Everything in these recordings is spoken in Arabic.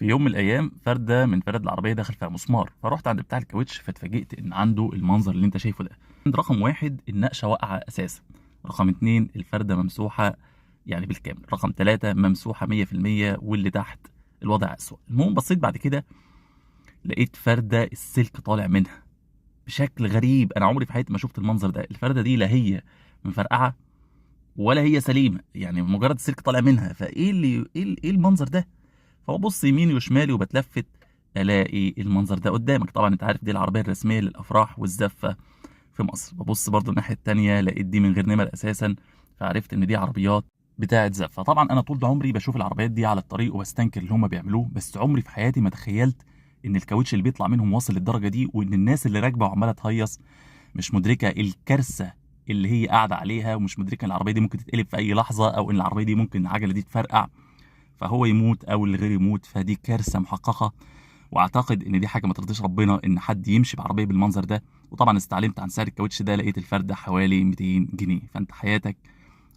في يوم من الايام فرده من فرد العربيه دخل فيها مسمار، فرحت عند بتاع الكاوتش فاتفاجئت ان عنده المنظر اللي انت شايفه ده. عند رقم واحد النقشه واقعه اساسا، رقم اتنين الفرده ممسوحه يعني بالكامل، رقم تلاتة ممسوحه 100%، واللي تحت الوضع اسوأ. المهم بصيت بعد كده لقيت فرده السلك طالع منها بشكل غريب. انا عمري في حياتي ما شفت المنظر ده. الفرده دي لا هي مفرقعه ولا هي سليمه، يعني مجرد السلك طالع منها. فايه اللي ايه المنظر ده؟ فببص يميني وشمالي وبتلفت الاقي المنظر ده قدامك. طبعا انت عارف دي العربيه الرسميه للافراح والزفه في مصر. ببص برضو الناحيه التانيه لقيت دي من غير نمر اساسا، فعرفت ان دي عربيات بتاعه زفه. طبعا انا طول عمري بشوف العربيات دي على الطريق وبستنكر اللي هم بيعملوه، بس عمري في حياتي ما تخيلت ان الكاوتش اللي بيطلع منهم واصل للدرجه دي، وان الناس اللي راكبه وعماله تهيص مش مدركه الكارثه اللي هي قاعده عليها، ومش مدركه ان العربيه دي ممكن تتقلب في اي لحظه، او ان العربيه دي ممكن العجله دي تفرقع فهو يموت او اللي غير يموت. فدي كارثه محققه، واعتقد ان دي حاجه ما ترضيش ربنا ان حد يمشي بعربيه بالمنظر ده. وطبعا استعلمت عن سعر الكاوتش ده، لقيت الفرده حوالي 200 جنيه. فانت حياتك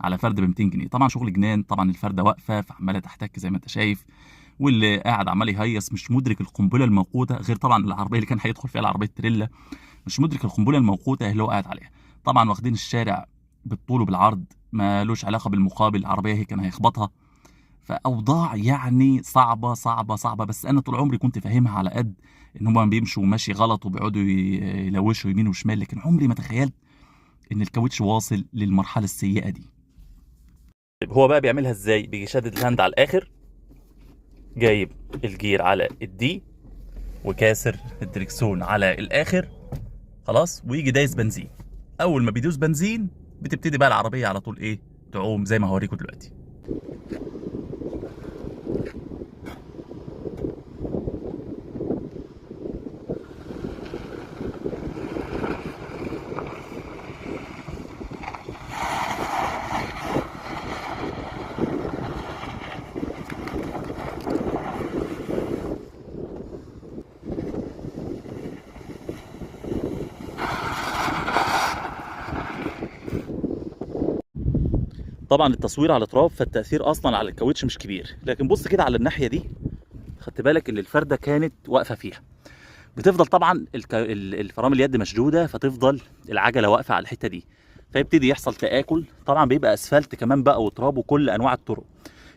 على فرد ب 200 جنيه. طبعا شغل جنان. طبعا الفرده واقفه فعماله تحتك زي ما انت شايف، واللي قاعد عمال يهيص مش مدرك القنبله الموقوته، غير طبعا العربيه اللي كان هيدخل فيها العربيه تريلا، مش مدرك القنبله الموقوته اللي هو قاعد عليها. طبعا واخدين الشارع بالطول وبالعرض، ما لوش علاقه بالمقابل، العربيه هي كان هيخبطها. فاوضاع يعني صعبه صعبه صعبه. بس انا طول عمري كنت فاهمها على قد ان هم بيمشوا ماشي غلط وبيقعدوا يلوشوا يمين وشمال، لكن عمري ما تخيلت ان الكاوتش واصل للمرحله السيئه دي. طيب هو بقى بيعملها ازاي؟ بيجي شادد الهاند على الاخر، جايب الجير على الدي، وكاسر الدركسون على الاخر، خلاص، ويجي دايس بنزين. اول ما بيدوس بنزين بتبتدي بقى العربيه على طول ايه، تعوم زي ما هوريكم دلوقتي. طبعا التصوير على تراب، فالتاثير اصلا على الكاوتش مش كبير. لكن بص كده على الناحيه دي، خدت بالك اللي الفرده كانت واقفه فيها. بتفضل طبعا الفرامل اليد مشدوده، فتفضل العجله واقفه على الحته دي، فيبتدي يحصل تآكل. طبعا بيبقى اسفلت كمان بقى وتراب وكل انواع الطرق،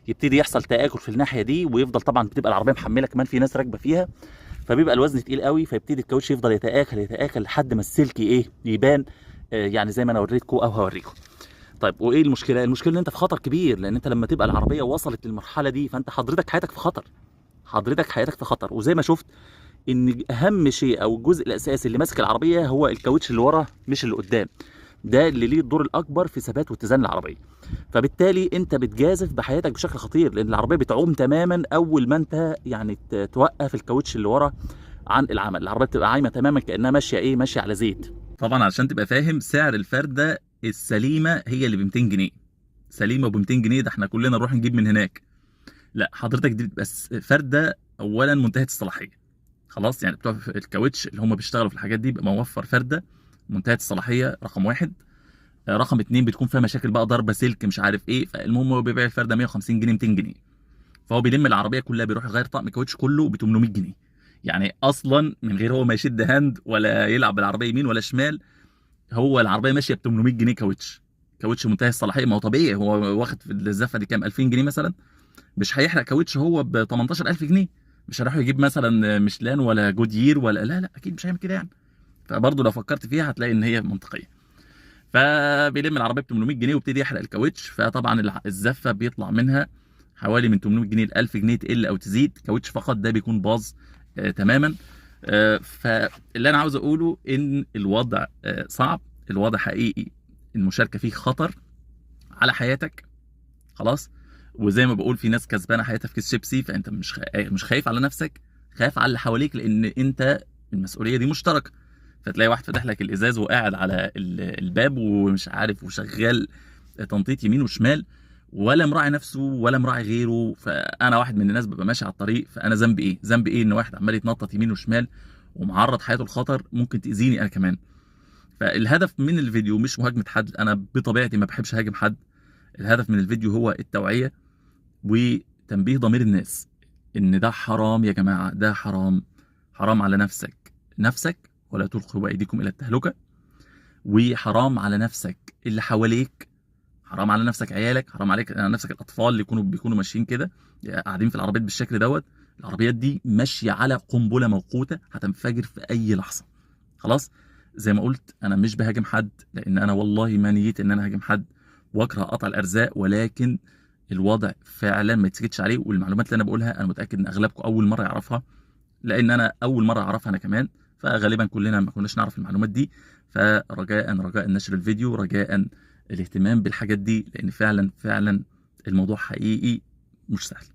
يبتدي يحصل تآكل في الناحيه دي، ويفضل طبعا بتبقى العربيه محمله كمان، في ناس راكبه فيها، فبيبقى الوزن تقيل قوي، فيبتدي الكاوتش يفضل يتآكل يتآكل لحد ما السلك ايه يبان. يعني زي ما انا وريتكم او هوريكم. طيب وايه المشكله؟ المشكله ان انت في خطر كبير، لان انت لما تبقى العربيه وصلت للمرحله دي فانت حضرتك حياتك في خطر، حضرتك حياتك في خطر. وزي ما شفت ان اهم شيء او الجزء الاساسي اللي ماسك العربيه هو الكاوتش اللي ورا مش اللي قدام، ده اللي ليه الدور الاكبر في ثبات واتزان العربيه. فبالتالي انت بتجازف بحياتك بشكل خطير، لان العربيه بتعوم تماما اول ما انت يعني توقف الكاوتش اللي ورا عن العمل. العربيه بتبقى عايمه تماما كانها ماشيه ايه، ماشيه على زيت. طبعا علشان تبقى فاهم، سعر الفرده السليمه هي اللي ب 200 جنيه. سليمه ب 200 جنيه، ده احنا كلنا نروح نجيب من هناك. لا حضرتك دي بس فرده اولا منتهيه الصلاحيه، خلاص. يعني بتوع الكاوتش اللي هم بيشتغلوا في الحاجات دي بيبقى موفر فرده منتهيه الصلاحيه، رقم واحد. رقم اتنين بتكون فيها مشاكل بقى، ضربه سلك مش عارف ايه. فالمهم هو بيبيع الفرده 150 جنيه 200 جنيه، فهو بيلم العربيه كلها، بيروح يغير طقم الكاوتش كله ب 800 جنيه. يعني اصلا من غير هو ما يشد هاند ولا يلعب بالعربيه يمين ولا شمال، هو العربيه ماشيه ب 800 جنيه كاوتش. كاوتش منتهي الصلاحيه. ما هو طبيعي، هو واخد في الزفه دي كام، 2000 جنيه مثلا، مش هيحرق كاوتش هو ب 18000 جنيه. مش هيروح يجيب مثلا ميشلان ولا جودير ولا، لا لا اكيد مش هيعمل كده يعني. فبرضه لو فكرت فيها هتلاقي ان هي منطقيه. فبيلم العربيه ب 800 جنيه ويبتدي يحرق الكاوتش. فطبعا الزفه بيطلع منها حوالي من 800 جنيه ل 1000 جنيه، تقل او تزيد. كاوتش فقط ده بيكون باظ تماما. فاللي انا عاوز اقوله ان الوضع صعب، الوضع حقيقي، المشاركه فيه خطر على حياتك، خلاص. وزي ما بقول في ناس كسبانه حياتها في كيس شيبسي، فانت مش خايف على نفسك، خايف على اللي حواليك، لان انت المسؤوليه دي مشتركه. فتلاقي واحد فاتح لك الازاز وقاعد على الباب ومش عارف وشغال تنطيط يمين وشمال، ولا مراعي نفسه ولا مراعي غيره. فانا واحد من الناس ببقى ماشي على الطريق، فانا ذنبي ايه؟ ذنبي ايه ان واحد عمال يتنطط يمين وشمال ومعرض حياته لخطر ممكن تاذيني انا كمان؟ فالهدف من الفيديو مش مهاجمه حد، انا بطبيعتي ما بحبش اهاجم حد. الهدف من الفيديو هو التوعيه وتنبيه ضمير الناس ان ده حرام يا جماعه، ده حرام. حرام على نفسك ولا تلقوا بايديكم الى التهلكه، وحرام على نفسك اللي حواليك، حرام على نفسك عيالك، حرام عليك على نفسك الاطفال اللي بيكونوا ماشيين كده قاعدين في العربيات بالشكل دوت. العربيات دي ماشيه على قنبله موقوته هتنفجر في اي لحظه. خلاص، زي ما قلت انا مش بهاجم حد، لان انا والله ما نيتي ان انا هاجم حد واكره قطع الارزاق، ولكن الوضع فعلا ما يتسكتش عليه. والمعلومات اللي انا بقولها انا متاكد ان اغلبكم اول مره يعرفها، لان انا اول مره اعرفها انا كمان، فغالبا كلنا ما كناش نعرف المعلومات دي. رجاء نشر الفيديو، رجاء الاهتمام بالحاجات دي، لان فعلا الموضوع حقيقي مش سهل.